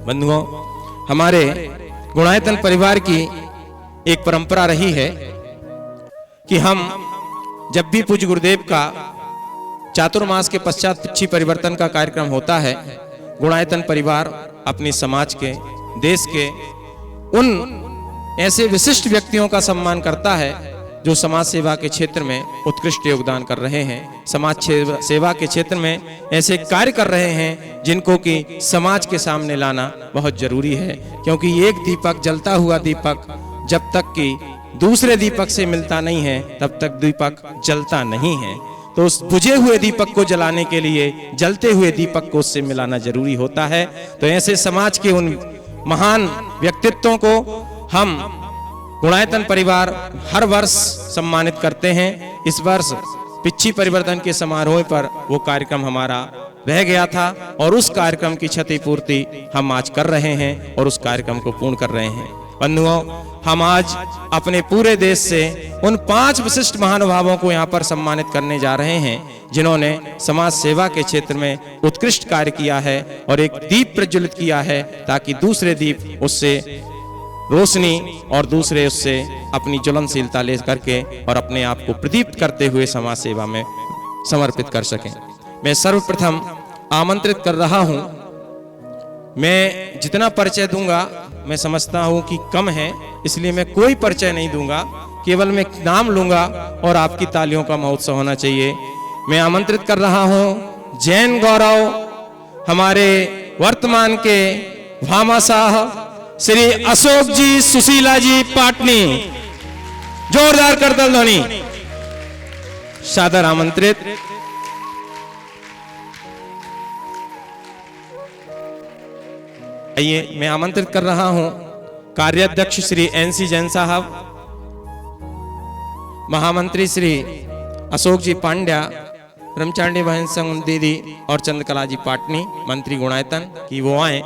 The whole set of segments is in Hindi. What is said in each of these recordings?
बंधुओं, हमारे गुणायतन परिवार की एक परंपरा रही है कि हम जब भी पूज्य गुरुदेव का चातुर्मास के पश्चात पिछी परिवर्तन का कार्यक्रम होता है, गुणायतन परिवार अपने समाज के, देश के उन ऐसे विशिष्ट व्यक्तियों का सम्मान करता है जो समाज सेवा के क्षेत्र में उत्कृष्ट योगदान कर रहे हैं, समाज सेवा के क्षेत्र में ऐसे कार्य कर रहे हैं जिनको कि समाज के सामने लाना बहुत जरूरी है। क्योंकि एक दीपक, जलता हुआ दीपक जब तक कि दूसरे दीपक से मिलता नहीं है तब तक दीपक जलता नहीं है। तो उस बुझे हुए दीपक को जलाने के लिए जलते हुए दीपक को उससे मिलाना जरूरी होता है। तो ऐसे समाज के उन महान व्यक्तित्वों को हम गुणायतन परिवार हर वर्ष सम्मानित करते हैं। इस वर्ष पिछी परिवर्तन के समारोह पर वो कार्यक्रम हमारा रह गया था और उस कार्यक्रम की क्षतिपूर्ति हम आज कर रहे हैं और उस कार्यक्रम को पूर्ण कर रहे हैं। बंधुओं, हम आज अपने पूरे देश से उन 5 विशिष्ट महानुभावों को यहाँ पर सम्मानित करने जा रहे हैं जिन्होंने समाज सेवा के क्षेत्र में उत्कृष्ट कार्य किया है और एक दीप प्रज्वलित किया है ताकि दूसरे दीप उससे रोशनी और दूसरे उससे अपनी ज्वलनशीलता ले करके और अपने आप को प्रदीप्त करते हुए समाज सेवा में समर्पित कर सकें। मैं सर्वप्रथम आमंत्रित कर रहा हूं, मैं जितना परिचय दूंगा मैं समझता हूं कि कम है, इसलिए मैं कोई परिचय नहीं दूंगा, केवल मैं नाम लूंगा और आपकी तालियों का महोत्सव होना चाहिए। मैं आमंत्रित कर रहा हूं जैन गौरव, हमारे वर्तमान के भामाशाह श्री अशोक जी सुशीला जी पाटनी, जोरदार करताल ध्वनि, सादर आमंत्रित। आइए, मैं आमंत्रित कर रहा हूं कार्याध्यक्ष श्री NC जैन साहब, महामंत्री श्री अशोक जी पांड्या, ब्रह्मचारिणी बहन संघ दीदी और चंद्रकला जी पाटनी, मंत्री गुणायतन, की वो आए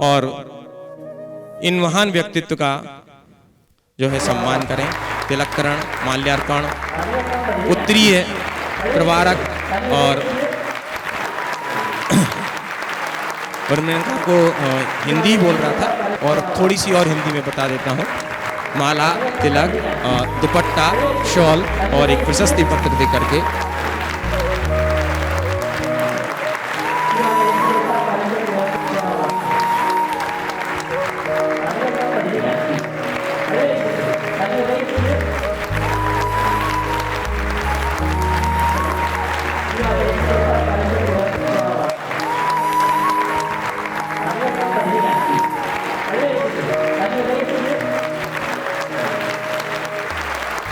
और इन महान व्यक्तित्व का जो है सम्मान करें। तिलककरण, माल्यार्पण, उत्तरीय प्रवारक और को हिंदी बोल रहा था और थोड़ी सी और हिंदी में बता देता हूँ। माला, तिलक, दुपट्टा, शॉल और एक प्रशस्ति पत्र दे करके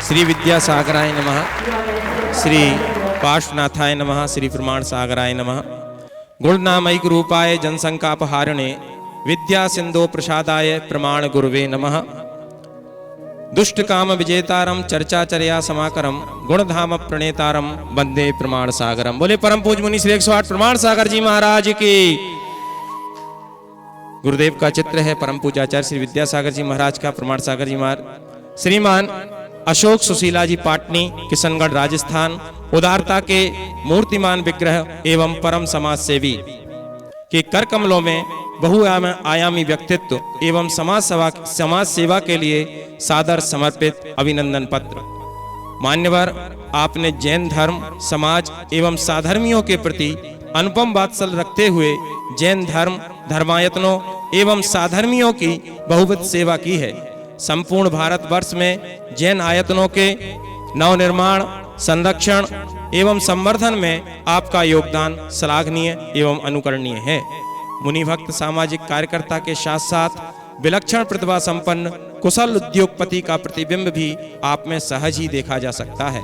श्री विद्यासागराय नमः, श्री पार्श्वनाथाय नमः, श्री प्रमाण सागराय नमः। गुणनामैक रूपाय जनसंकापहारिणे विद्या सिंधो प्रसादाय प्रमाण गुरुवे नमः। दुष्ट काम विजेतारम चर्चाचर्या समाकरम गुणधाम प्रणेतारम वंदे प्रमाण सागरम। बोले परम पूज्य मुनि श्री 108 प्रमाण सागर जी महाराज की। गुरुदेव का चित्र है परम पूज्याचार्य श्री विद्यासागर जी महाराज का, प्रमाण सागर जी महाराज। श्रीमान अशोक सुशीला जी पाटनी, किशनगढ़ राजस्थान, उदारता के मूर्तिमान विग्रह एवं परम समाज सेवी के कर कमलों में बहुआयामी व्यक्तित्व एवं समाज सेवा के लिए सादर समर्पित अभिनंदन पत्र। मान्यवर, आपने जैन धर्म, समाज एवं साधर्मियों के प्रति अनुपम वात्सल्य रखते हुए जैन धर्म, धर्मायतनों एवं साधर्मियों की बहुविध सेवा की है। संपूर्ण भारतवर्ष में जैन आयतनों के नवनिर्माण, संरक्षण एवं संवर्धन में आपका योगदान श्लाघनीय एवं अनुकरणीय है। मुनि भक्त सामाजिक कार्यकर्ता के साथ साथ विलक्षण प्रतिभा संपन्न कुशल उद्योगपति का प्रतिबिंब भी आप में सहज ही देखा जा सकता है।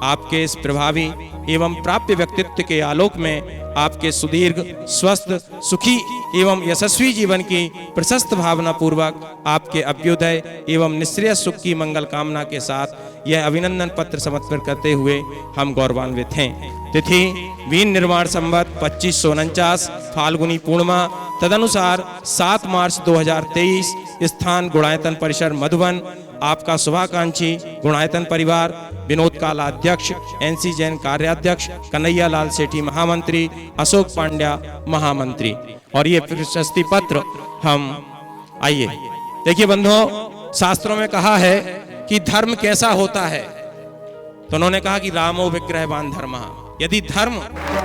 आपके इस प्रभावी एवं प्राप्य व्यक्तित्व के आलोक में आपके सुदीर्घ, स्वस्थ, सुखी एवं यशस्वी जीवन की प्रशस्त भावना पूर्वक आपके अभ्युदय एवं निश्रेय सुख की मंगल कामना के साथ यह अभिनंदन पत्र समर्पित करते हुए हम गौरवान्वित हैं। तिथि वीन निर्माण संवत 2549 फाल्गुनी पूर्णिमा, तदनुसार 7 मार्च 2023, स्थान गुणायतन परिसर मधुबन, आपका शुभाकांक्षी गुणायतन परिवार, विनोद काला अध्यक्ष, एनसी जैन कार्याध्यक्ष, कन्हैया लाल सेठी महामंत्री, अशोक पांड्या महामंत्री। और ये प्रशस्ति पत्र हम, आइए देखिए बंधुओं, शास्त्रों में कहा है कि धर्म कैसा होता है, तो उन्होंने कहा कि रामो विग्रहवान धर्म। यदि धर्म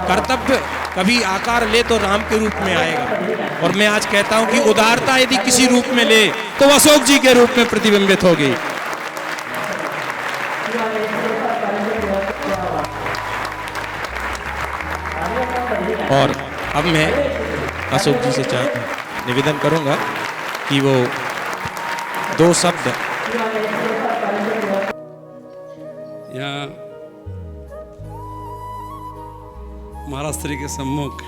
कर्तव्य कभी आकार ले तो राम के रूप में आएगा। और मैं आज कहता हूं कि उदारता यदि किसी रूप में ले तो अशोक जी के रूप में प्रतिबिंबित होगी। और अब मैं अशोक जी से निवेदन करूंगा कि वो 2 शब्द यहाँ महाराज श्री के सम्मुख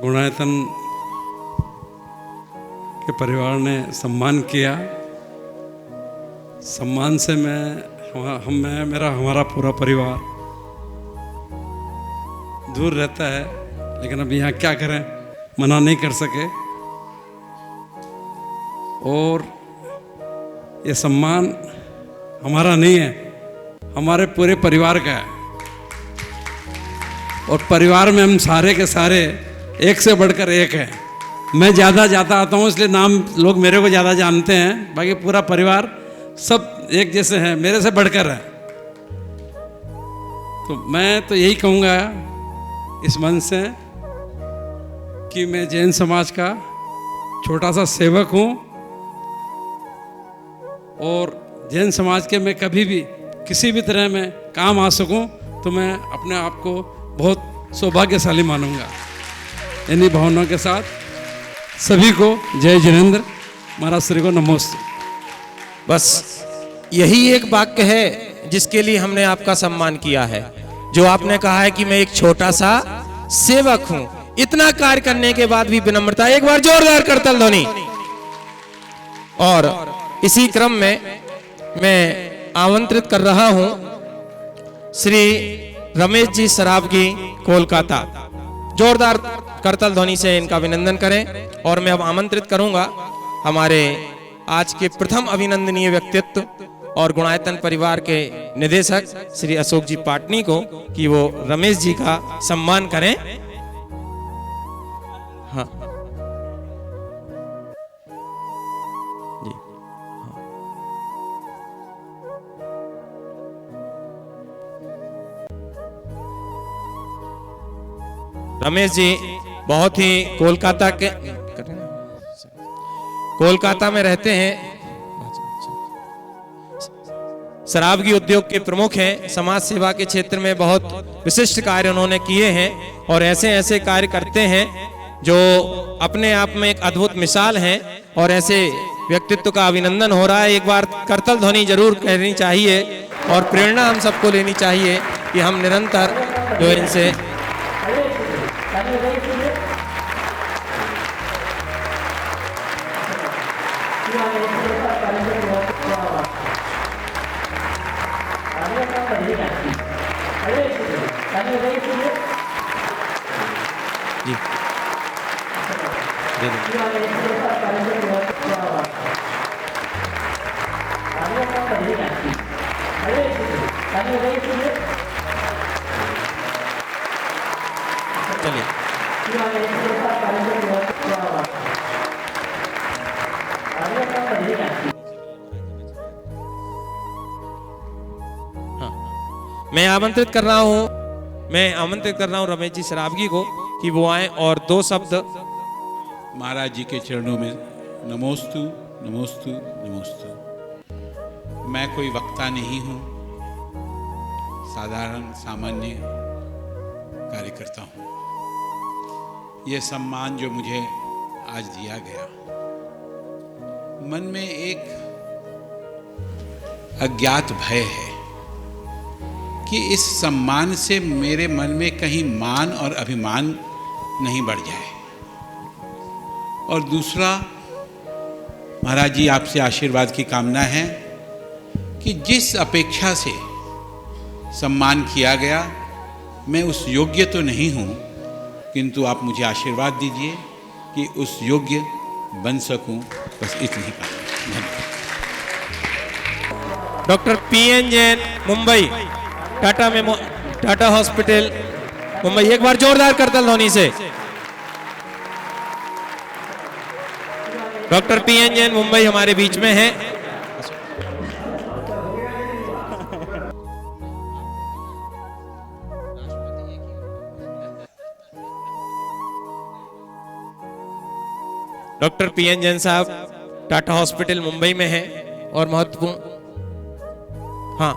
गुणायतन के परिवार ने सम्मान किया। सम्मान से हमारा पूरा परिवार दूर रहता है, लेकिन अब यहाँ क्या करें, मना नहीं कर सके। और ये सम्मान हमारा नहीं है, हमारे पूरे परिवार का है। और परिवार में हम सारे के सारे एक से बढ़कर एक हैं। मैं ज़्यादा जाता आता हूँ इसलिए नाम लोग मेरे को ज़्यादा जानते हैं, बाकी पूरा परिवार सब एक जैसे हैं, मेरे से बढ़कर है। तो मैं तो यही कहूँगा इस मन से कि मैं जैन समाज का छोटा सा सेवक हूँ, और जैन समाज के मैं कभी भी किसी भी तरह में काम आ सकूं तो मैं अपने आप को बहुत सौभाग्यशाली मानूंगा। इन्हीं भावनाओं के साथ सभी को जय जिनेंद्र, महाराज श्री को नमोस्तु। बस यही एक वाक्य है जिसके लिए हमने आपका सम्मान किया है, जो आपने कहा है कि मैं एक छोटा सा सेवक हूं। इतना कार्य करने के बाद भी विनम्रता, एक बार जोरदार करताल ध्वनि। और इसी क्रम में मैं आमंत्रित कर रहा हूं श्री रमेश जी सरावगी, कोलकाता। जोरदार करताल ध्वनि से इनका अभिनंदन करें। और मैं अब आमंत्रित करूंगा हमारे आज के प्रथम अभिनंदनीय व्यक्तित्व और गुणायतन परिवार के निदेशक श्री अशोक जी पाटनी को कि वो रमेश जी का सम्मान करें। हाँ जी, रमेश जी बहुत ही कोलकाता में रहते हैं, शराबगी उद्योग के प्रमुख हैं। समाज सेवा के क्षेत्र में बहुत विशिष्ट कार्य उन्होंने किए हैं और ऐसे ऐसे कार्य करते हैं जो अपने आप में एक अद्भुत मिसाल हैं। और ऐसे व्यक्तित्व का अभिनंदन हो रहा है। एक बार करतल ध्वनि जरूर कहनी चाहिए और प्रेरणा हम सबको लेनी चाहिए कि हम निरंतर जो इनसे जी चलिए मैं आमंत्रित कर रहा हूं रमेश जी सरावगी को कि वो आए और 2 शब्द महाराज जी के चरणों में नमोस्तु नमोस्तु नमोस्तु। मैं कोई वक्ता नहीं हूँ, साधारण सामान्य कार्यकर्ता हूँ। यह सम्मान जो मुझे आज दिया गया, मन में एक अज्ञात भय है कि इस सम्मान से मेरे मन में कहीं मान और अभिमान नहीं बढ़ जाए। और दूसरा, महाराज जी आपसे आशीर्वाद की कामना है कि जिस अपेक्षा से सम्मान किया गया, मैं उस योग्य तो नहीं हूँ, किंतु आप मुझे आशीर्वाद दीजिए कि उस योग्य बन सकूं, बस इतनी बात। Doctor PN Jain, Mumbai, Tata hospital, Mumbai. एक बार जोरदार करतल ध्वनि से। डॉक्टर पीएन जैन, मुंबई हमारे बीच में हैं। डॉक्टर पीएन जैन साहब टाटा हॉस्पिटल मुंबई में हैं और महत्वपूर्ण। हाँ,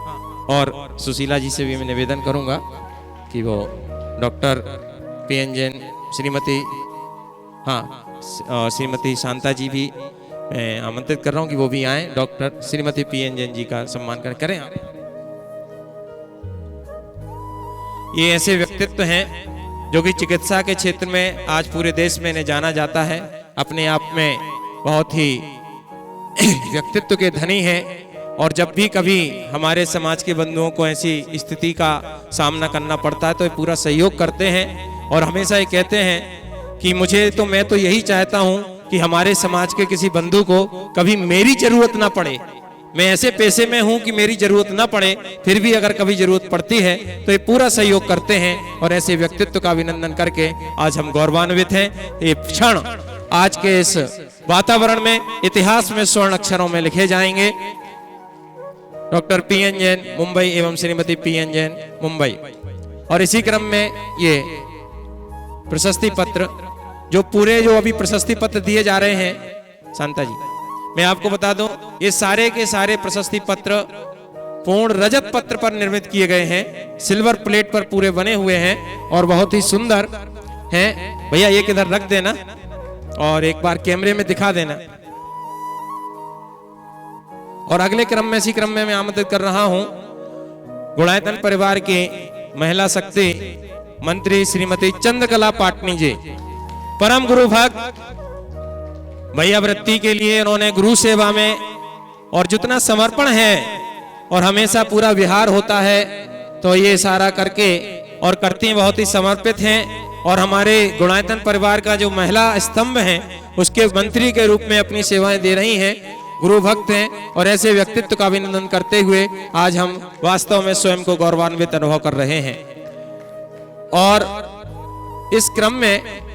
और सुशीला जी से भी मैं निवेदन करूंगा कि वो डॉक्टर पीएन जैन, श्रीमती, हाँ, और श्रीमती शांता जी भी मैं आमंत्रित कर रहा हूं कि वो भी आए। डॉक्टर श्रीमती पीएन जैन जी का सम्मान करें आप। ये ऐसे व्यक्तित्व हैं जो कि चिकित्सा के क्षेत्र में आज पूरे देश में इन्हें जाना जाता है। अपने आप में बहुत ही व्यक्तित्व के धनी हैं और जब भी कभी हमारे समाज के बंधुओं को ऐसी स्थिति का सामना करना पड़ता है तो ये पूरा सहयोग करते हैं और हमेशा ये कहते हैं कि मैं तो यही चाहता हूं कि हमारे समाज के किसी बंधु को कभी मेरी जरूरत ना पड़े। मैं ऐसे पेशे में हूं कि मेरी जरूरत ना पड़े, फिर भी अगर कभी जरूरत पड़ती है तो ये पूरा सहयोग करते हैं और ऐसे व्यक्तित्व का अभिनंदन करके आज हम गौरवान्वित हैं। ये क्षण आज के इस वातावरण में इतिहास में स्वर्ण अक्षरों में लिखे जाएंगे। डॉक्टर पीएन जैन, मुंबई एवं श्रीमती पीएन जैन, मुंबई। और इसी क्रम में ये प्रशस्ति पत्र जो अभी प्रशस्ति पत्र दिए जा रहे हैं, शांता जी, मैं आपको बता दूं, ये सारे के सारे प्रशस्ति पत्र पूर्ण रजत पत्र पर निर्मित किए गए हैं, सिल्वर प्लेट पर पूरे बने हुए हैं और बहुत ही सुंदर हैं। भैया ये किधर रख देना और एक बार कैमरे में दिखा देना। और अगले क्रम में, इसी क्रम में मैं आमंत्रित कर रहा हूं गुणायतन परिवार की महिला शक्ति मंत्री श्रीमती चंद्रकला पाटनी जी, परम गुरु भक्त भैया वृत्ति के लिए उन्होंने गुरु सेवा में और जितना समर्पण है और हमेशा पूरा विहार होता है तो ये सारा करके और करती बहुत ही समर्पित हैं और हमारे गुणायतन परिवार का जो महिला स्तंभ है उसके मंत्री के रूप में अपनी सेवाएं दे रही हैं, गुरु भक्त हैं और ऐसे व्यक्तित्व का अभिनंदन करते हुए आज हम वास्तव में स्वयं को गौरवान्वित अनुभव कर रहे हैं। और इस क्रम में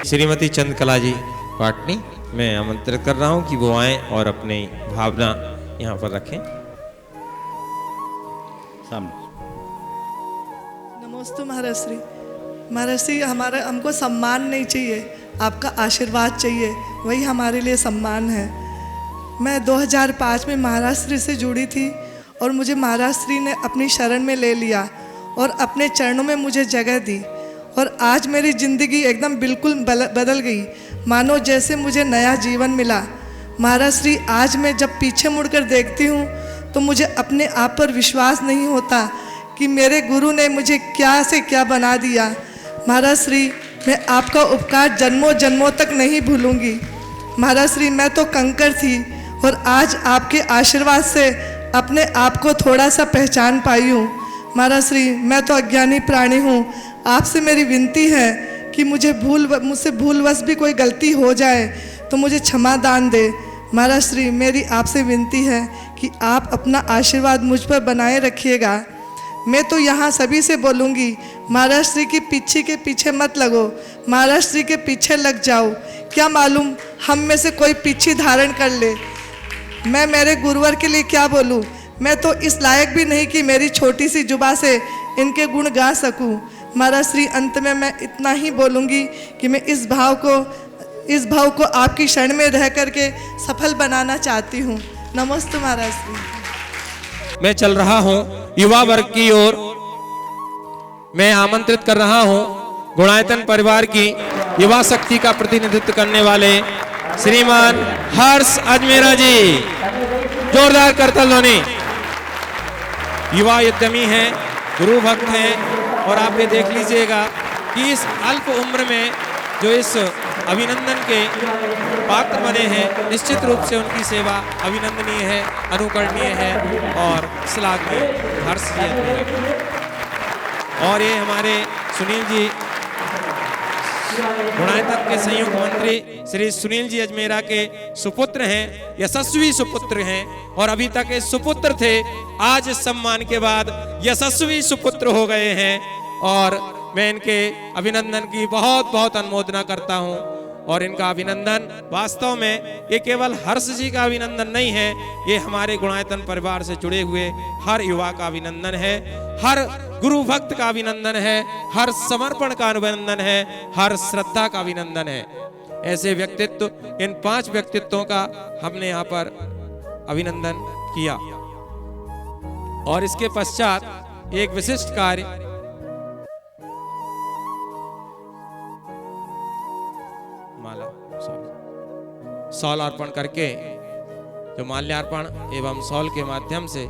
श्रीमती चंद्रकला जी पाटनी मैं आमंत्रित कर रहा हूं कि वो आएं और अपनी भावना यहां पर रखें। सामने। नमोस्तु महाराज श्री। महाराज श्री, हमको सम्मान नहीं चाहिए, आपका आशीर्वाद चाहिए, वही हमारे लिए सम्मान है। मैं 2005 में महाराज श्री से जुड़ी थी और मुझे महाराज श्री ने अपनी शरण में ले लिया और अपने चरणों में मुझे जगह दी और आज मेरी ज़िंदगी एकदम बिल्कुल बदल गई, मानो जैसे मुझे नया जीवन मिला। महाराज श्री, आज मैं जब पीछे मुड़कर देखती हूँ तो मुझे अपने आप पर विश्वास नहीं होता कि मेरे गुरु ने मुझे क्या से क्या बना दिया। महाराज श्री, मैं आपका उपकार जन्मों जन्मों तक नहीं भूलूंगी। महाराज श्री, मैं तो कंकर थी और आज आपके आशीर्वाद से अपने आप को थोड़ा सा पहचान पाई हूँ। महाराज श्री, मैं तो अज्ञानी प्राणी हूँ, आपसे मेरी विनती है कि मुझसे भूलवश भी कोई गलती हो जाए तो मुझे क्षमा दान दे। महाराज श्री, मेरी आपसे विनती है कि आप अपना आशीर्वाद मुझ पर बनाए रखिएगा। मैं तो यहाँ सभी से बोलूँगी, महाराज श्री की पीछे के पीछे मत लगो, महाराज श्री के पीछे लग जाओ। क्या मालूम हम में से कोई पीछे धारण कर ले। मैं मेरे गुरुवर के लिए क्या बोलूँ, मैं तो इस लायक भी नहीं कि मेरी छोटी सी जुबा से इनके गुण गा सकूँ। महाराज श्री, अंत में मैं इतना ही बोलूँगी कि मैं इस भाव को आपकी शरण में रह करके सफल बनाना चाहती हूँ। नमस्ते महाराज श्री। मैं चल रहा हूं युवा वर्ग की ओर। मैं आमंत्रित कर रहा हूं गुणायतन परिवार की युवा शक्ति का प्रतिनिधित्व करने वाले श्रीमान हर्ष अजमेरा जी। जोरदार करतल ध्वनि। युवा उद्यमी हैं, गुरु भक्त हैं, और आप ये देख लीजिएगा कि इस अल्प उम्र में जो इस अभिनंदन के पात्र बने हैं, निश्चित रूप से उनकी सेवा अभिनंदनीय है, अनुकरणीय है और श्लाघनीय। हर्ष जी अजमेरा। और ये हमारे सुनील जी, गुणायतन के संयुक्त मंत्री श्री सुनील जी अजमेरा के सुपुत्र हैं, यशस्वी सुपुत्र हैं, और अभी तक ये सुपुत्र थे, आज इस सम्मान के बाद यशस्वी सुपुत्र हो गए हैं। और मैं इनके अभिनंदन की बहुत बहुत अनुमोदना करता हूं। और इनका अभिनंदन वास्तव में ये केवल हर्ष जी का अभिनंदन नहीं है, ये हमारे गुणायतन परिवार से जुड़े हुए हर युवा का अभिनंदन है, हर गुरु भक्त का अभिनंदन है, हर समर्पण का अभिनंदन है, हर श्रद्धा का अभिनंदन है। ऐसे व्यक्तित्व, इन 5 व्यक्तित्वों का हमने यहाँ पर अभिनंदन किया। और इसके पश्चात एक विशिष्ट कार्य सौल अर्पण करके, जो माल्यार्पण एवं सौल के माध्यम से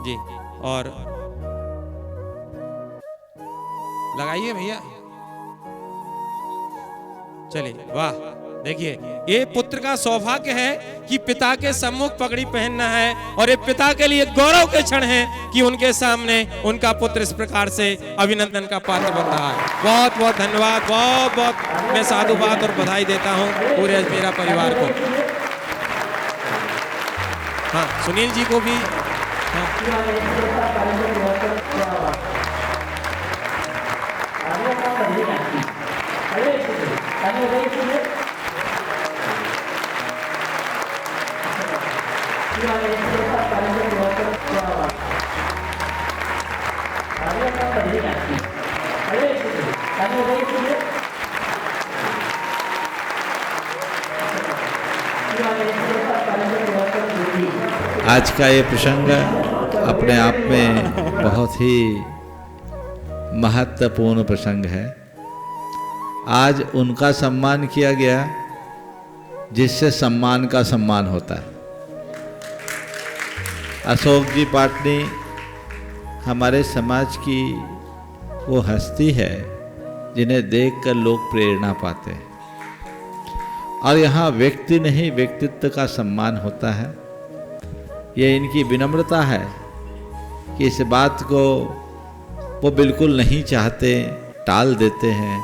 जी, और लगाइए भैया। चलिए, वाह। देखिए, ये पुत्र का सौभाग्य है कि पिता के सम्मुख पगड़ी पहनना है, और ये पिता के लिए गौरव के क्षण है कि उनके सामने उनका पुत्र इस प्रकार से अभिनंदन का पात्र बन रहा है। बहुत बहुत धन्यवाद, बहुत बहुत मैं साधुवाद और बधाई देता हूं पूरे अजमेरा परिवार को। हाँ, सुनील जी को भी। आज का ये प्रसंग अपने आप में बहुत ही महत्वपूर्ण प्रसंग है। आज उनका सम्मान किया गया जिससे सम्मान का सम्मान होता है। अशोक जी पाटनी हमारे समाज की वो हस्ती है जिन्हें देखकर लोग प्रेरणा पाते हैं, और यहाँ व्यक्ति नहीं व्यक्तित्व का सम्मान होता है। ये इनकी विनम्रता है कि इस बात को वो बिल्कुल नहीं चाहते, टाल देते हैं,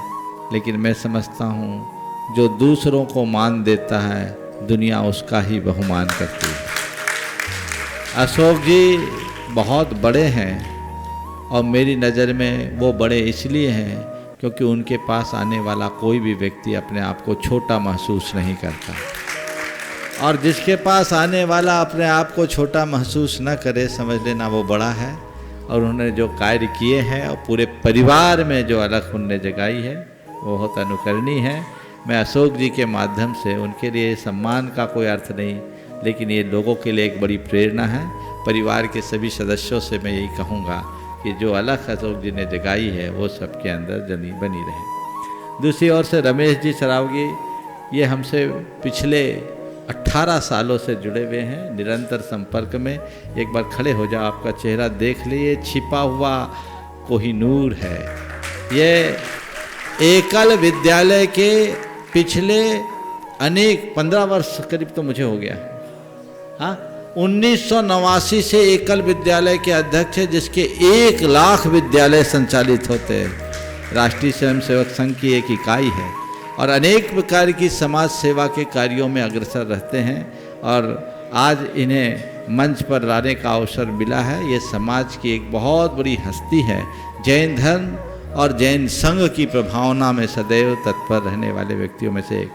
लेकिन मैं समझता हूँ जो दूसरों को मान देता है दुनिया उसका ही बहुमान करती है। अशोक जी बहुत बड़े हैं, और मेरी नज़र में वो बड़े इसलिए हैं क्योंकि उनके पास आने वाला कोई भी व्यक्ति अपने आप को छोटा महसूस नहीं करता, और जिसके पास आने वाला अपने आप को छोटा महसूस न करे, समझ लेना वो बड़ा है। और उन्होंने जो कार्य किए हैं और पूरे परिवार में जो अलग उन्होंने जगाई है वो बहुत अनुकरणीय है। मैं अशोक जी के माध्यम से उनके लिए सम्मान का कोई अर्थ नहीं, लेकिन ये लोगों के लिए एक बड़ी प्रेरणा है। परिवार के सभी सदस्यों से मैं यही कहूँगा कि जो अलग अशोक जी ने जगाई है वो सबके अंदर बनी रहे। दूसरी ओर से रमेश जी सरावगी, ये हमसे पिछले 18 सालों से जुड़े हुए हैं, निरंतर संपर्क में। एक बार खड़े हो जाओ, आपका चेहरा देख लिए, छिपा हुआ कोहिनूर है। ये एकल विद्यालय के पिछले अनेक 15 वर्ष करीब तो मुझे हो गया, हाँ, 1989 से एकल विद्यालय के अध्यक्ष है, जिसके 1 लाख विद्यालय संचालित होते हैं। राष्ट्रीय स्वयंसेवक संघ की एक इकाई है, और अनेक प्रकार की समाज सेवा के कार्यों में अग्रसर रहते हैं। और आज इन्हें मंच पर लाने का अवसर मिला है। ये समाज की एक बहुत बड़ी हस्ती है, जैन धर्म और जैन संघ की प्रभावना में सदैव तत्पर रहने वाले व्यक्तियों में से एक।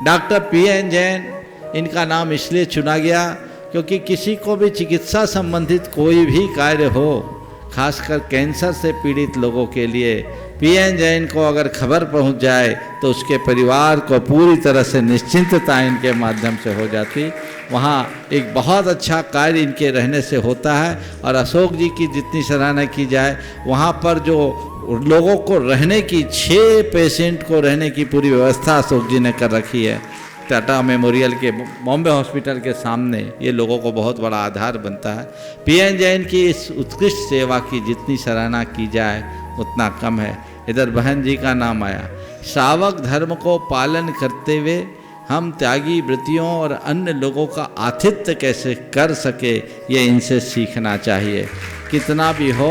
डॉक्टर PN जैन, इनका नाम इसलिए चुना गया क्योंकि किसी को भी चिकित्सा संबंधित कोई भी कार्य हो, खासकर कैंसर से पीड़ित लोगों के लिए PN जैन को अगर खबर पहुंच जाए तो उसके परिवार को पूरी तरह से निश्चिंतता इनके माध्यम से हो जाती। वहाँ एक बहुत अच्छा कार्य इनके रहने से होता है। और अशोक जी की जितनी सराहना की जाए, वहाँ पर जो लोगों को रहने की 6 पेशेंट को रहने की पूरी व्यवस्था अशोक जी ने कर रखी है टाटा मेमोरियल के बॉम्बे हॉस्पिटल के सामने। ये लोगों को बहुत बड़ा आधार बनता है। PN जैन की इस उत्कृष्ट सेवा की जितनी सराहना की जाए उतना कम है। इधर बहन जी का नाम आया। श्रावक धर्म को पालन करते हुए हम त्यागी वृत्तियों और अन्य लोगों का आतिथ्य कैसे कर सके, ये इनसे सीखना चाहिए। कितना भी हो,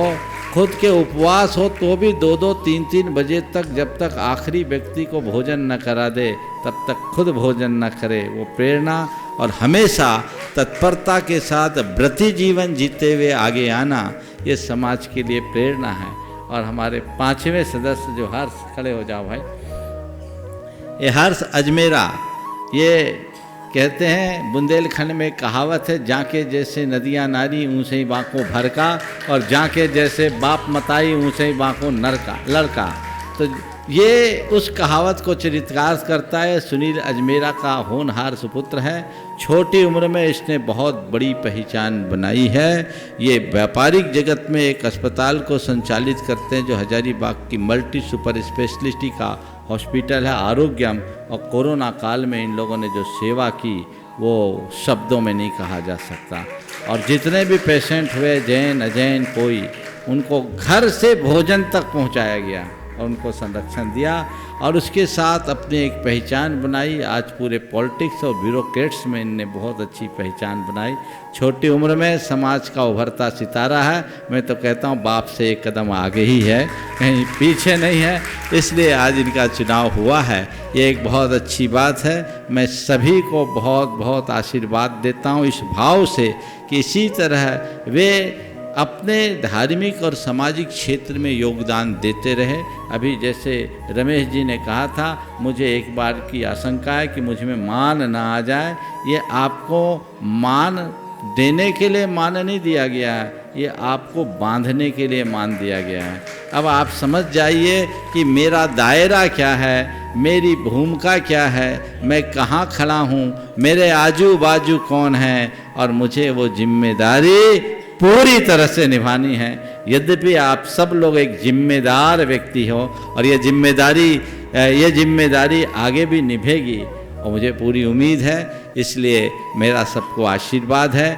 खुद के उपवास हो तो भी 2-2, 3-3 बजे तक, जब तक आखिरी व्यक्ति को भोजन न करा दे तब तक खुद भोजन न करे। वो प्रेरणा और हमेशा तत्परता के साथ व्रती जीवन जीते हुए आगे आना, ये समाज के लिए प्रेरणा है। और हमारे 5वें सदस्य जो हर्ष, खड़े हो जाओ भाई, ये हर्ष अजमेरा, ये कहते हैं बुंदेलखंड में कहावत है, जाके जैसे नदियाँ नारी ऊँचे ही बाँको भरका, और जाके जैसे बाप मताई ऊँचे ही बाँको लड़का। तो ये उस कहावत को चरितार्थ करता है। सुनील अजमेरा का होनहार सुपुत्र है। छोटी उम्र में इसने बहुत बड़ी पहचान बनाई है। ये व्यापारिक जगत में एक अस्पताल को संचालित करते हैं जो हजारीबाग की मल्टी सुपर स्पेशलिटी का हॉस्पिटल है, आरोग्यम। और कोरोना काल में इन लोगों ने जो सेवा की वो शब्दों में नहीं कहा जा सकता। और जितने भी पेशेंट हुए, जैन अजैन कोई, उनको घर से भोजन तक पहुंचाया गया और उनको संरक्षण दिया। और उसके साथ अपनी एक पहचान बनाई। आज पूरे पॉलिटिक्स और ब्यूरोक्रेट्स में इनने बहुत अच्छी पहचान बनाई। छोटी उम्र में समाज का उभरता सितारा है। मैं तो कहता हूँ बाप से एक कदम आगे ही है, कहीं पीछे नहीं है। इसलिए आज इनका चुनाव हुआ है, ये एक बहुत अच्छी बात है। मैं सभी को बहुत बहुत आशीर्वाद देता हूँ इस भाव से कि इसी तरह वे अपने धार्मिक और सामाजिक क्षेत्र में योगदान देते रहे। अभी जैसे रमेश जी ने कहा था, मुझे एक बार की आशंका है कि मुझ में मान ना आ जाए। ये आपको मान देने के लिए मान नहीं दिया गया है, ये आपको बांधने के लिए मान दिया गया है। अब आप समझ जाइए कि मेरा दायरा क्या है, मेरी भूमिका क्या है, मैं कहाँ खड़ा हूँ, मेरे आजू बाजू कौन है, और मुझे वो जिम्मेदारी पूरी तरह से निभानी है। यद्यपि आप सब लोग एक जिम्मेदार व्यक्ति हो और ये जिम्मेदारी आगे भी निभेगी और मुझे पूरी उम्मीद है। इसलिए मेरा सबको आशीर्वाद है